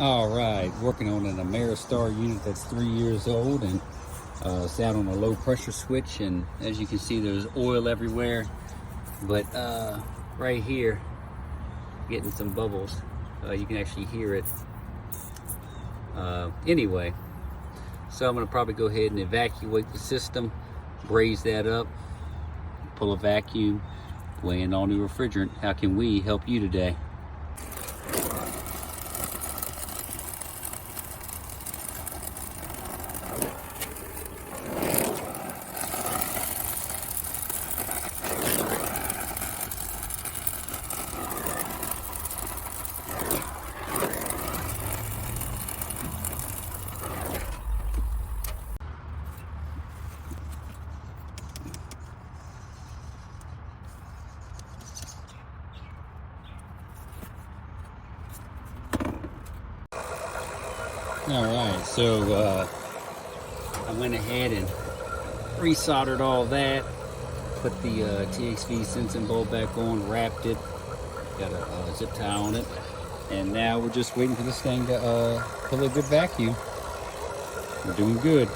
All right, working on an Ameristar unit that's 3 years old, and it's out on a low pressure switch, and as you can see there's oil everywhere, but right here getting some bubbles. You can actually hear it. Anyway, so I'm going to probably go ahead and evacuate the system, braze that up, pull a vacuum, weigh in all new refrigerant. How can we help you today? All right, so I went ahead and resoldered all that, put the TXV sensing bulb back on, wrapped it, got a zip tie on it, and now we're just waiting for this thing to pull a good vacuum. We're doing good.